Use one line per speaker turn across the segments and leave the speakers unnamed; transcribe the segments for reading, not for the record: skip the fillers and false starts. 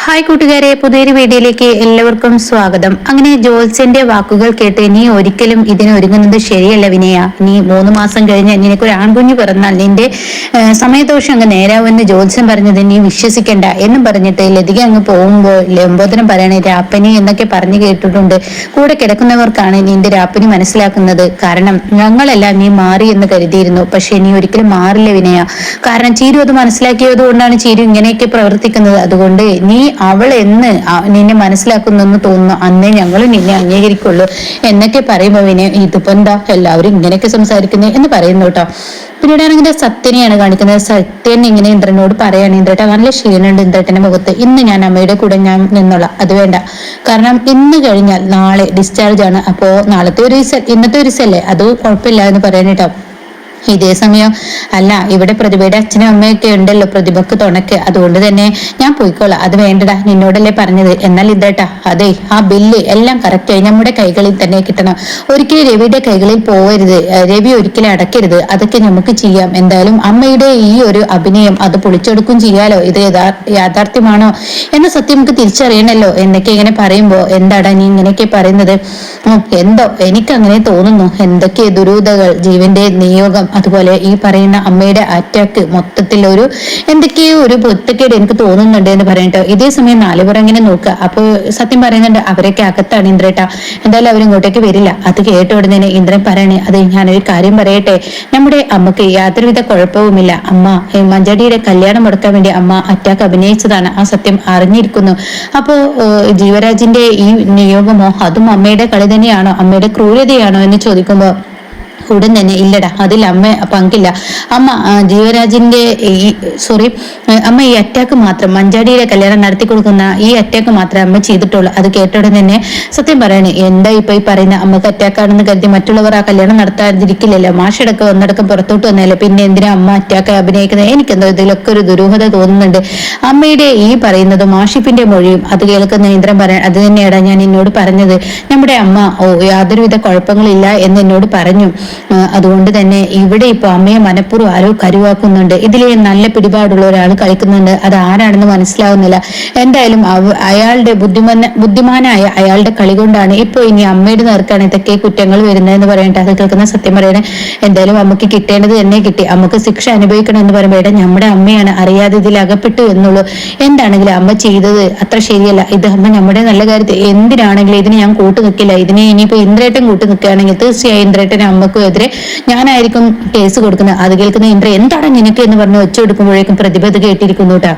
Hi കൂട്ടുകാരെ, പുതിയൊരു വീഡിയോയിലേക്ക് എല്ലാവർക്കും സ്വാഗതം. അങ്ങനെ ജോത്സ്യന്റെ വാക്കുകൾ കേട്ട് നീ ഒരിക്കലും ഇതിന് ഒരുങ്ങുന്നത് ശരിയല്ല വിനയ. നീ 3 മാസം കഴിഞ്ഞ് നിനക്കൊരു ആൺകുഞ്ഞ് പിറന്നാൽ നിന്റെ സമയദോഷം അങ്ങ് നേരാവെന്ന് ജോത്സ്യം പറഞ്ഞത് നീ വിശ്വസിക്കണ്ട എന്നും പറഞ്ഞിട്ട് ലതിക അങ്ങ് പോകുമ്പോൾ ലംബോദരം പറയണേ രാപ്പനി എന്നൊക്കെ പറഞ്ഞു കേട്ടിട്ടുണ്ട്. കൂടെ കിടക്കുന്നവർക്കാണ് നിന്റെ രാപ്പനി മനസ്സിലാക്കുന്നത്. കാരണം ഞങ്ങളെല്ലാം നീ മാറി എന്ന് കരുതിയിരുന്നു. പക്ഷെ നീ ഒരിക്കലും മാറില്ല വിനയ. കാരണം ചീരു അത് മനസ്സിലാക്കിയത് കൊണ്ടാണ് ചീരു ഇങ്ങനെയൊക്കെ പ്രവർത്തിക്കുന്നത്. അതുകൊണ്ട് നീ അവൾ എന്ന് നിന്നെ മനസ്സിലാക്കുന്നെന്ന് തോന്നുന്നു, അന്നേ ഞങ്ങൾ നിന്നെ അംഗീകരിക്കുള്ളൂ എന്നൊക്കെ പറയുമ്പോ ഇതിപ്പോ എന്താ എല്ലാവരും ഇങ്ങനെയൊക്കെ സംസാരിക്കുന്നത് എന്ന് പറയുന്നു കേട്ടോ. പിന്നീടാണെങ്കിൽ സത്യനെയാണ് കാണിക്കുന്നത്. സത്യൻ ഇങ്ങനെ ഇന്ദ്രനോട് പറയാണ്, ഇന്ദ്രേട്ട നല്ല ക്ഷീണുണ്ട് ഇന്ദ്രേട്ടന്റെ മുഖത്ത്, ഇന്ന് ഞാൻ അമ്മയുടെ കൂടെ ഞാൻ നിന്നോളാം. അത് വേണ്ട, കാരണം ഇന്ന് കഴിഞ്ഞാൽ നാളെ ഡിസ്ചാർജ് ആണ്. അപ്പോ നാളത്തെ ഒരു ഇന്നത്തെ ഒരു ദിവസമല്ലേ, അത് കുഴപ്പമില്ല എന്ന് പറയാനിട്ടോ. ഇതേ സമയം അല്ല, ഇവിടെ പ്രതിഭയുടെ അച്ഛനും അമ്മയൊക്കെ ഉണ്ടല്ലോ പ്രതിഭക്ക് തുണക്ക്, അതുകൊണ്ട് തന്നെ ഞാൻ പോയിക്കോളാം. അത് വേണ്ടടാ, നിന്നോടല്ലേ പറഞ്ഞത്. എന്നാൽ ഇതേട്ടാ, അതെ ആ ബില്ല് എല്ലാം കറക്റ്റായി നമ്മുടെ കൈകളിൽ തന്നെ കിട്ടണം. ഒരിക്കലും രവിയുടെ കൈകളിൽ പോവരുത്, രവി ഒരിക്കലും അടക്കരുത്. അതൊക്കെ നമുക്ക് ചെയ്യാം. എന്തായാലും അമ്മയുടെ ഈ ഒരു അഭിനയം അത് പൊളിച്ചെടുക്കും ചെയ്യാലോ. ഇത് യാഥാർത്ഥ്യമാണോ എന്ന് സത്യം നമുക്ക് തിരിച്ചറിയണല്ലോ എന്നൊക്കെ ഇങ്ങനെ പറയുമ്പോ, എന്താടാ നീ ഇങ്ങനെയൊക്കെ പറയുന്നത്? എന്തോ എനിക്ക് അങ്ങനെ തോന്നുന്നു. എന്തൊക്കെ ദുരൂഹതകൾ, ജീവന്റെ നിയോഗം, അതുപോലെ ഈ പറയുന്ന അമ്മയുടെ അറ്റാക്ക്, മൊത്തത്തിൽ ഒരു എന്തൊക്കെയോ ഒരു പൊത്തക്കേട് എനിക്ക് തോന്നുന്നുണ്ട് എന്ന് പറയട്ടോ. ഇതേ സമയം നാലുപുറ ഇങ്ങനെ നോക്കുക. അപ്പൊ സത്യം പറയുന്നുണ്ട്, അവരൊക്കെ അകത്താണ് ഇന്ദ്രേട്ട, എന്തായാലും അവരിങ്ങോട്ടേക്ക് വരില്ല. അത് കേട്ട ഉടനെ ഇന്ദ്രൻ പറയണേ, അത് ഞാനൊരു കാര്യം പറയട്ടെ, നമ്മുടെ അമ്മക്ക് യാതൊരുവിധ കുഴപ്പവുമില്ല. അമ്മ മഞ്ചാടിയുടെ കല്യാണം മുടക്കാൻ വേണ്ടി അമ്മ അറ്റാക്ക് അഭിനയിച്ചതാണ്, ആ സത്യം അറിഞ്ഞിരിക്കുന്നു. അപ്പോ ജീവരാജിന്റെ ഈ നിയോഗമോ അതും അമ്മയുടെ കളി തന്നെയാണോ, അമ്മയുടെ ക്രൂരതയാണോ എന്ന് ചോദിക്കുമ്പോ ഉടൻ തന്നെ ഇല്ലടാ, അതിൽ അമ്മ പങ്കില്ല. അമ്മ ജീവരാജിന്റെ അമ്മ ഈ അറ്റാക്ക് മാത്രം, മഞ്ചാടിയുടെ കല്യാണം നടത്തി കൊടുക്കുന്ന ഈ അറ്റാക്ക് മാത്രമേ അമ്മ ചെയ്തിട്ടുള്ളൂ. അത് കേട്ട ഉടൻ തന്നെ സത്യം പറയണേ, എന്താ ഇപ്പൊ ഈ പറയുന്ന, അമ്മക്ക് അറ്റാക്കാണെന്ന് കരുതി മറ്റുള്ളവർ ആ കല്യാണം നടത്താതിരിക്കില്ലല്ലോ. മാഷടക്കം ഒന്നടക്കം പുറത്തോട്ട് വന്നല്ലോ, പിന്നെ എന്തിനാ അമ്മ അറ്റാക്ക് അഭിനയിക്കുന്നത്? എനിക്കെന്തോ ഇതിലൊക്കെ ഒരു ദുരൂഹത തോന്നുന്നുണ്ട്. അമ്മയുടെ ഈ പറയുന്നതും ആഷിഫിന്റെ മൊഴിയും അത് കേൾക്കുന്ന ഇന്ദ്രൻ പറയാൻ, അത് തന്നെയാടാ ഞാൻ എന്നോട് പറഞ്ഞത്. നമ്മുടെ അമ്മ യാതൊരുവിധ കുഴപ്പങ്ങളില്ല എന്ന് എന്നോട് പറഞ്ഞു. അതുകൊണ്ട് തന്നെ ഇവിടെ ഇപ്പൊ അമ്മയെ മനഃപൂർവ്വം ആരോ കരുവാക്കുന്നുണ്ട്. ഇതിലെ നല്ല പിടിപാടുള്ള ഒരാൾ കളിക്കുന്നുണ്ട്. അത് ആരാണെന്ന് മനസ്സിലാവുന്നില്ല. എന്തായാലും അയാളുടെ ബുദ്ധിമാനായ അയാളുടെ കളി കൊണ്ടാണ് ഇപ്പൊ ഇനി അമ്മയുടെ നേർക്കാണ് ഇതൊക്കെ കുറ്റങ്ങൾ വരുന്നതെന്ന് പറയട്ടെ. അത് കേൾക്കുന്ന സത്യം പറയണേ, എന്തായാലും അമ്മക്ക് കിട്ടേണ്ടത് തന്നെ കിട്ടി, അമ്മക്ക് ശിക്ഷ അനുഭവിക്കണം എന്ന് പറയുമ്പോൾ നമ്മുടെ അമ്മയാണ് അറിയാതെ ഇതിൽ അകപ്പെട്ടു എന്നുള്ളൂ. എന്താണെങ്കിലും അമ്മ ചെയ്തത് അത്ര ശരിയല്ല. ഇത് അമ്മ നമ്മുടെ നല്ല കാര്യത്തിൽ എന്തിനാണെങ്കിലും ഇതിന് ഞാൻ കൂട്ടു നിൽക്കില്ല. ഇതിനെ ഇനിയിപ്പോ ഇന്ദ്രേട്ടൻ കൂട്ടു നിൽക്കുകയാണെങ്കിൽ തീർച്ചയായും ഇന്ദ്രേട്ടനെ അമ്മക്കും എതിരെ ഞാനായിരിക്കും കേസ് കൊടുക്കുന്നത്. അത് കേൾക്കുന്ന ഇന്ദ്രൻ എന്താണ് നിനക്ക് എന്ന് പറഞ്ഞ് ഒച്ച കൊടുക്കുമ്പോഴേക്കും പ്രതിഭ ഇത് കേട്ടിരിക്കുന്നു കേട്ടാ.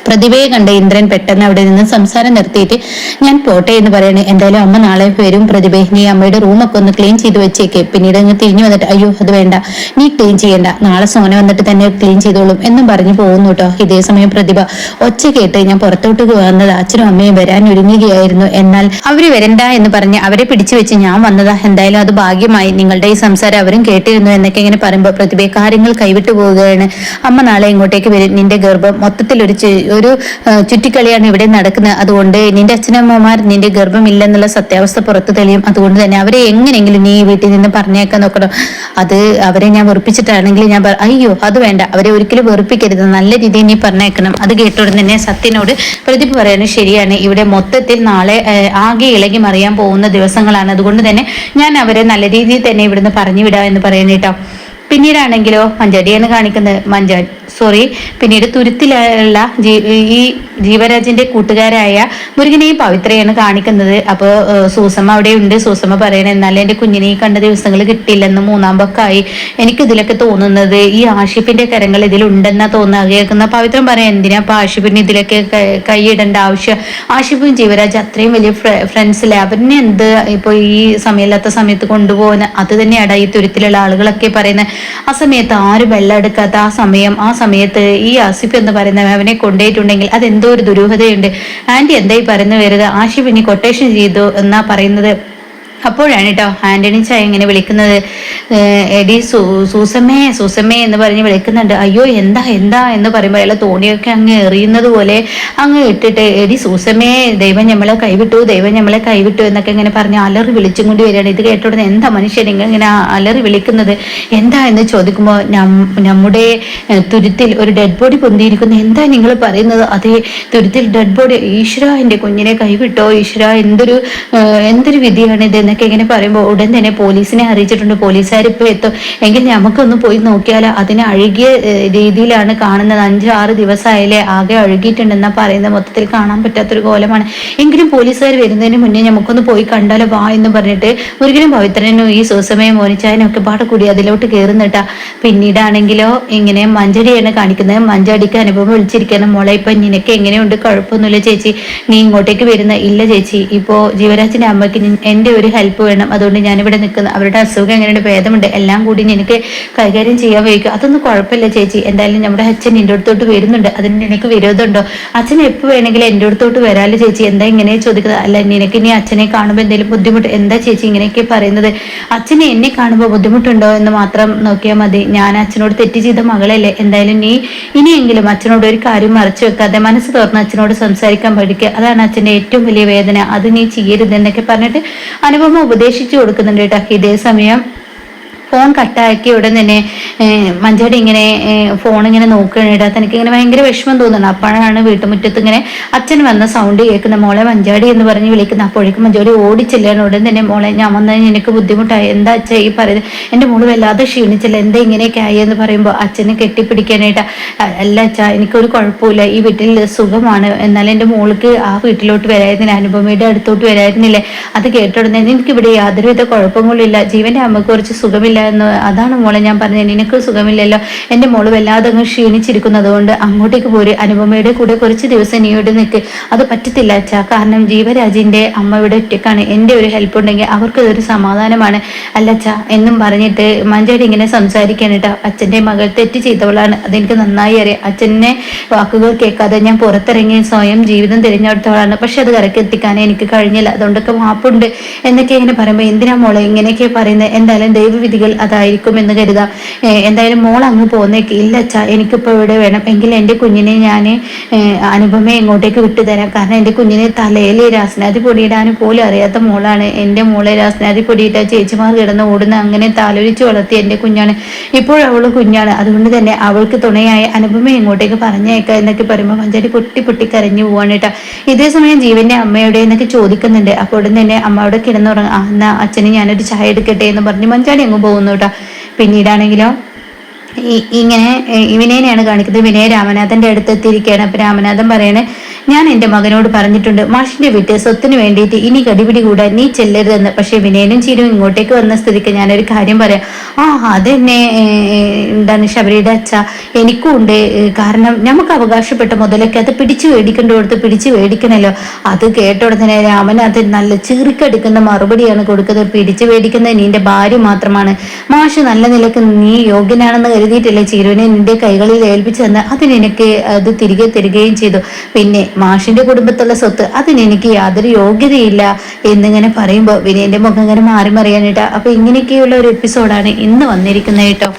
പ്രതിഭയെ കണ്ട ഇന്ദ്രൻ പെട്ടെന്ന് അവിടെ നിന്ന് സംസാരം നിർത്തിയിട്ട് ഞാൻ പോട്ടെ എന്ന് പറയണേ. എന്തായാലും അമ്മ നാളെ വരും പ്രതിഭ, നീ അമ്മയുടെ റൂമൊക്കെ ഒന്ന് ക്ലീൻ ചെയ്ത് വെച്ചേക്ക്. പിന്നീട് അങ്ങ് തിരിഞ്ഞു വന്നിട്ട്, അയ്യോ അത് വേണ്ട, നീ ക്ലീൻ ചെയ്യണ്ട, നാളെ സോന വന്നിട്ട് തന്നെ ക്ലീൻ ചെയ്തോളും എന്നും പറഞ്ഞു പോകുന്നു കേട്ടോ. ഇതേ സമയം പ്രതിഭ ഒച്ച കേട്ട്, ഞാൻ പുറത്തോട്ട് വന്നത് അച്ഛനും അമ്മയും വരാൻ ഒരുങ്ങുകയായിരുന്നു, എന്നാൽ അവര് വരണ്ട എന്ന് പറഞ്ഞ് അവരെ പിടിച്ചു വെച്ച് ഞാൻ വന്നതാ. എന്തായാലും അത് ഭാഗ്യമായി, നിങ്ങളുടെ ഈ സംസാരം അവരും കേട്ടിരുന്നു എന്നൊക്കെ ഇങ്ങനെ പറയുമ്പോൾ പ്രതിഭയെ കാര്യങ്ങൾ കൈവിട്ടു പോവുകയാണ്. അമ്മ നാളെ ഇങ്ങോട്ടേക്ക് വരും, നിന്റെ ഗർഭം മൊത്തത്തിൽ ഒരു ചുറ്റിക്കളിയാണ് ഇവിടെ നടക്കുന്നത്. അതുകൊണ്ട് നിന്റെ അച്ഛനമ്മമാർ നിന്റെ ഗർഭമില്ലെന്നുള്ള സത്യാവസ്ഥ പുറത്തു തെളിയും. അതുകൊണ്ട് തന്നെ അവരെ എങ്ങനെയെങ്കിലും നീ വീട്ടിൽ നിന്ന് പറഞ്ഞേക്കാൻ നോക്കണം. അത് അവരെ ഞാൻ വെറുപ്പിച്ചിട്ടാണെങ്കിൽ ഞാൻ അയ്യോ അത് വേണ്ട, അവരെ ഒരിക്കലും വെറുപ്പിക്കരുത്, നല്ല രീതിയിൽ നീ പറഞ്ഞേക്കണം. അത് കേട്ടോടെ തന്നെ സത്യനോട് പ്രതിഭ പറയാനും, ശരിയാണ്, ഇവിടെ മൊത്തത്തിൽ നാളെ ആകെ ഇളകി മറിയാൻ പോകുന്ന ദിവസങ്ങളാണ്. അതുകൊണ്ട് തന്നെ ഞാൻ അവരെ നല്ല രീതിയിൽ തന്നെ ഇവിടുന്ന് പറഞ്ഞു വിടാം എന്ന് പറയാനേട്ടോ. പിന്നീടാണെങ്കിലോ മഞ്ചാടിയാണ് കാണിക്കുന്നത്. പിന്നീട് തുരുത്തിലുള്ള ഈ ജീവരാജിന്റെ കൂട്ടുകാരായ മുരുകനെയും പവിത്രയാണ് കാണിക്കുന്നത്. അപ്പൊ സൂസമ്മ അവിടെ ഉണ്ട്. സൂസമ്മ പറയണ, എന്നാലും എന്റെ കുഞ്ഞിനെ ഈ കണ്ട ദിവസങ്ങൾ കിട്ടില്ലെന്ന് 3-ാം പക്കായി എനിക്ക് ഇതിലൊക്കെ തോന്നുന്നത് ഈ ആഷിഫിന്റെ കരങ്ങൾ ഇതിലുണ്ടെന്നാ തോന്നുക. കേൾക്കുന്ന പവിത്രം പറയാൻ, എന്തിനാ അപ്പൊ ആഷിഫിന് ഇതിലൊക്കെ കൈയിടേണ്ട ആവശ്യം? ആഷിഫും ജീവരാജ് അത്രയും വലിയ ഫ്രണ്ട്സിലെ, അവരിനെ എന്ത് ഇപ്പൊ ഈ സമയമില്ലാത്ത സമയത്ത് കൊണ്ടുപോകുന്ന, അത് തന്നെയാണ് ഈ തുരുത്തിലുള്ള ആളുകളൊക്കെ പറയുന്നത്. ആ സമയത്ത് ആരും വെള്ളം എടുക്കാത്ത ആ സമയത്ത് ഈ ആസിഫ് എന്ന് പറയുന്ന അവനെ കൊണ്ടുപോയിട്ടുണ്ടെങ്കിൽ അതെന്തോ ഒരു ദുരൂഹതയുണ്ട്. ആന്റി എന്തായി പറയുന്നത് വരുന്നത്? ആഷിഫ് ഇനി കൊട്ടേഷൻ ചെയ്തു എന്നാ പറയുന്നത്. അപ്പോഴാണ് കേട്ടോ ആന്റണി ചായ ഇങ്ങനെ വിളിക്കുന്നത്. എടി സൂസമ്മേ സൂസമ്മേ എന്ന് പറഞ്ഞ് വിളിക്കുന്നുണ്ട്. അയ്യോ എന്താ എന്താ എന്ന് പറയുമ്പോൾ അയാളെ തോണിയൊക്കെ അങ്ങ് എറിയുന്നത് പോലെ അങ്ങ് ഇട്ടിട്ട് എടി സൂസമ്മേ ദൈവം നമ്മളെ കൈവിട്ടു, ദൈവം നമ്മളെ കൈവിട്ടു എന്നൊക്കെ ഇങ്ങനെ പറഞ്ഞ് അലറി വിളിച്ചും കൊണ്ട് വരികയാണ്. ഇത് കേട്ടോടനെ എന്താ മനുഷ്യൻ ഇങ്ങനെ അലറി വിളിക്കുന്നത് എന്താ എന്ന് ചോദിക്കുമ്പോൾ നമ്മുടെ തുരുത്തിൽ ഒരു ഡെഡ് ബോഡി പൊന്തിയിരിക്കുന്നു. എന്താ നിങ്ങൾ പറയുന്നത്? അതേ തുരുത്തിൽ ഡെഡ് ബോഡി. ഈശ്വര എന്റെ കുഞ്ഞിനെ കൈവിട്ടോ, ഈശ്വര എന്തൊരു വിധിയാണ് ഇത് എന്നൊക്കെ ഇങ്ങനെ പറയുമ്പോൾ ഉടൻ തന്നെ പോലീസിനെ അറിയിച്ചിട്ടുണ്ട്. പോലീസുകാർ ഇപ്പൊ എത്തും, എങ്കിൽ നമുക്കൊന്ന് പോയി നോക്കിയാൽ അതിനെ അഴുകിയ രീതിയിലാണ് കാണുന്നത്. 5-6 ദിവസമായാലേ ആകെ അഴുകിയിട്ടുണ്ടെന്നാ പറയുന്നത്. മൊത്തത്തിൽ കാണാൻ പറ്റാത്തൊരു കോലമാണ്. എങ്കിലും പോലീസുകാർ വരുന്നതിന് മുന്നേ നമുക്കൊന്ന് പോയി കണ്ടാലോ വാ എന്ന് പറഞ്ഞിട്ട് ഒരിക്കലും പവിത്രനും ഈ സൂസമയും മോനിച്ചായനും ഒക്കെ പാടെ കൂടി അതിലോട്ട് കയറുന്നിട്ടാ. പിന്നീടാണെങ്കിലോ ഇങ്ങനെ മഞ്ചടിയാണ് കാണിക്കുന്നത്. മഞ്ചടിക്ക് അനുഭവം വിളിച്ചിരിക്കണം. മോളെ ഇപ്പൊ നിനക്ക് എങ്ങനെയുണ്ട്? കുഴപ്പമൊന്നുമില്ല ചേച്ചി, നീ ഇങ്ങോട്ടേക്ക് വരുന്ന? ഇല്ല ചേച്ചി, ഇപ്പോ ജീവരാജിന്റെ അമ്മയ്ക്ക് എന്റെ ഒരു ഹെൽപ്പ് വേണം, അതുകൊണ്ട് ഞാനിവിടെ നിൽക്കുന്നു. അവരുടെ അസുഖം എങ്ങനെയുണ്ട്? ഭേദമുണ്ട്, എല്ലാം കൂടി എനിക്ക് കൈകാര്യം ചെയ്യാൻ വയ്ക്കും. അതൊന്നും കുഴപ്പമില്ല ചേച്ചി, എന്തായാലും നമ്മുടെ അച്ഛൻ എൻ്റെ അടുത്തോട്ട് വരുന്നുണ്ട്, അതിന് നിനക്ക് വിരോധമുണ്ടോ? അച്ഛൻ എപ്പോൾ വേണമെങ്കിലും എൻ്റെ അടുത്തോട്ട് വരാല്ലോ ചേച്ചി, എന്താ ഇങ്ങനെ ചോദിക്കുന്നത്? അല്ല നിനക്ക് ഇനി അച്ഛനെ കാണുമ്പോൾ എന്തെങ്കിലും ബുദ്ധിമുട്ട്? എന്താ ചേച്ചി ഇങ്ങനെയൊക്കെ പറയുന്നത്? അച്ഛനെ എന്നെ കാണുമ്പോൾ ബുദ്ധിമുട്ടുണ്ടോ എന്ന് മാത്രം നോക്കിയാൽ മതി. ഞാൻ അച്ഛനോട് തെറ്റ് ചെയ്ത മകളല്ലേ, എന്തായാലും നീ ഇനിയെങ്കിലും അച്ഛനോട് ഒരു കാര്യം മറച്ചു വെക്കാതെ മനസ്സ് തുറന്ന് അച്ഛനോട് സംസാരിക്കാൻ പഠിക്കുക. അതാണ് അച്ഛൻ്റെ ഏറ്റവും വലിയ വേദന, അത് നീ ചെയ്യരുത് എന്നൊക്കെ പറഞ്ഞിട്ട് അനുപമ ഉപദേശിച്ചു കൊടുക്കുന്നുണ്ട് കേട്ടോ. ഇതേ സമയം ഫോൺ കട്ടാക്കി ഉടൻ തന്നെ മഞ്ചാടി ഇങ്ങനെ ഫോൺ ഇങ്ങനെ നോക്കുകയാണ്. തനിക്ക് ഇങ്ങനെ ഭയങ്കര വിഷമം തോന്നുന്നു. അപ്പോഴാണ് വീട്ടുമുറ്റത്ത് ഇങ്ങനെ അച്ഛൻ വന്ന സൗണ്ട് കേൾക്കുന്ന. മോളെ മഞ്ചാടി എന്ന് പറഞ്ഞ് വിളിക്കുന്ന. അപ്പോഴേക്കും മഞ്ചാടി ഓടിച്ചില്ലാണ്. ഉടൻ തന്നെ മോളെ ഞാൻ വന്നതിന് എനിക്ക് ബുദ്ധിമുട്ടായി, എന്താ അച്ഛ ഈ പറയുന്നത്? എൻ്റെ മോള് വല്ലാതെ ക്ഷീണിച്ചില്ല, എന്താ ഇങ്ങനെയൊക്കെ ആയി എന്ന് പറയുമ്പോൾ അച്ഛനെ കെട്ടിപ്പിടിക്കാനായിട്ട് അല്ല അച്ഛ എനിക്കൊരു കുഴപ്പമില്ല, ഈ വീട്ടിൽ സുഖമാണ്, എന്നാലും എൻ്റെ മോൾക്ക് ആ വീട്ടിലോട്ട് വരായിരുന്നില്ല, അനുപമയുടെ അടുത്തോട്ട് വരായിരുന്നില്ലേ? അത് കേട്ടോടുന്ന എനിക്കിവിടെ യാതൊരുവിധ കുഴപ്പങ്ങളില്ല, ജീവന്റെ അമ്മക്ക് കുറച്ച് സുഖമില്ല എന്ന്. അതാണ് മോളെ ഞാൻ പറഞ്ഞത്, നിനക്ക് സുഖമില്ലല്ലോ, എൻ്റെ മോള് വല്ലാതെ അങ്ങ് ക്ഷീണിച്ചിരിക്കുന്നത് കൊണ്ട് അങ്ങോട്ടേക്ക് പോര്, അനുപമയുടെ കൂടെ കുറച്ച് ദിവസം നീ ഇവിടെ നിൽക്ക്. അത് പറ്റത്തില്ല അച്ഛാ, കാരണം ജീവരാജിന്റെ അമ്മ ഇവിടെ ഒറ്റക്കാണ്, എൻ്റെ ഒരു ഹെൽപ്പ് ഉണ്ടെങ്കിൽ അവർക്ക് ഇതൊരു സമാധാനമാണ് അല്ലച്ചാ എന്നും പറഞ്ഞിട്ട് മഞ്ചാടി ഇങ്ങനെ സംസാരിക്കാനിട്ട. അച്ഛൻ്റെ മകൾ തെറ്റ് ചെയ്തവളാണ്, അതെനിക്ക് നന്നായി അറിയാം. അച്ഛനെ വാക്കുകൾ കേൾക്കാതെ ഞാൻ പുറത്തിറങ്ങി സ്വയം ജീവിതം തിരഞ്ഞെടുത്തവളാണ്, പക്ഷെ അത് കരക്കെത്തിക്കാൻ എനിക്ക് കഴിഞ്ഞില്ല, അതുകൊണ്ടൊക്കെ മാപ്പുണ്ട് എന്നൊക്കെ ഇങ്ങനെ പറയുമ്പോൾ എന്തിനാ മോളെ ഇങ്ങനെയൊക്കെ പറയുന്നത്? എന്തായാലും ദൈവവിധികൾ അതായിരിക്കും എന്ന് കരുതാം. എന്തായാലും മോൾ അങ്ങ് പോന്നേക്ക്. ഇല്ല അച്ഛാ എനിക്കിപ്പോൾ ഇവിടെ വേണം, എങ്കിൽ എൻ്റെ കുഞ്ഞിനെ ഞാൻ അനുപമയെ ഇങ്ങോട്ടേക്ക് വിട്ടുതരാം. കാരണം എൻ്റെ കുഞ്ഞിനെ തലയിൽ രാസനാദി പൊടിയിടാൻ പോലും അറിയാത്ത മോളാണ്. എൻ്റെ മോളെ രാസനാദി പൊടിയിട്ട ചേച്ചിമാർ കിടന്ന് ഓടുന്ന അങ്ങനെ താലോലിച്ച് വളർത്തി എൻ്റെ കുഞ്ഞാണ്. ഇപ്പോഴവൾ കുഞ്ഞാണ്, അതുകൊണ്ട് തന്നെ അവൾക്ക് തുണയായ അനുപമയെ ഇങ്ങോട്ടേക്ക് പറഞ്ഞേക്കാം എന്നൊക്കെ പറയുമ്പോൾ മഞ്ചാടി പൊട്ടി പൊട്ടി കരഞ്ഞു പോവാണ് കേട്ടോ. ഇതേ സമയം ജീവന്റെ അമ്മയുടെ എന്നൊക്കെ ചോദിക്കുന്നുണ്ട്. അപ്പോൾ ഉടൻ തന്നെ അമ്മ അവിടെ കിടന്നുറങ്ങും. എന്നാ അച്ഛന് ഞാനൊരു ചായ എടുക്കട്ടെ എന്ന് പറഞ്ഞ് മഞ്ചാടി അങ്ങ് പോകുന്നു കേട്ടോ. പിന്നീടാണെങ്കിലോ ഇങ്ങനെ വിനയനെയാണ് കാണിക്കുന്നത്. വിനയ രാമനാഥന്റെ അടുത്ത് എത്തിയിരിക്കുകയാണ്. അപ്പൊ രാമനാഥൻ പറയണേ, ഞാൻ എൻ്റെ മകനോട് പറഞ്ഞിട്ടുണ്ട് മാഷിന്റെ വീട്ടിൽ സ്വത്തിന് വേണ്ടിയിട്ട് ഇനി കടിപിടി കൂടാൻ നീ ചെല്ലരുതെന്ന്. പക്ഷെ വിനയനും ചീരും ഇങ്ങോട്ടേക്ക് വന്ന സ്ഥിതിക്ക് ഞാനൊരു കാര്യം പറയാം. അതെന്നെ എന്താണ് ശബരിയുടെ അച്ഛ, എനിക്കും ഉണ്ട്. കാരണം നമുക്ക് അവകാശപ്പെട്ട മുതലൊക്കെ അത് പിടിച്ചു മേടിക്കേണ്ടടുത്ത് പിടിച്ചു മേടിക്കണല്ലോ. അത് കേട്ട ഉടനെ രാമനാഥൻ നല്ല ചീറിക്കടിക്കുന്ന മറുപടിയാണ് കൊടുക്കുന്നത്. പിടിച്ചു മേടിക്കുന്നത് നിന്റെ ഭാര്യ മാത്രമാണ്. മാഷ് നല്ല നിലക്ക് നീ യോഗ്യനാണെന്ന് കരുതിയിട്ടില്ലേ ചീരുവിനെ നിന്റെ കൈകളിൽ ഏൽപ്പിച്ചെന്ന്. അതിനെനിക്ക് അത് തിരികെ തരികയും ചെയ്തു. പിന്നെ മാഷിന്റെ കുടുംബത്തുള്ള സ്വത്ത് അതിന് എനിക്ക് യാതൊരു യോഗ്യതയില്ല എന്നിങ്ങനെ പറയുമ്പോൾ വിനയന്റെ മുഖം ഇങ്ങനെ മാറി മറിയാനിട്ടാ. അപ്പൊ ഇങ്ങനെയൊക്കെയുള്ള ഒരു എപ്പിസോഡാണ് ഇന്ന് വന്നിരിക്കുന്നത് കേട്ടോ.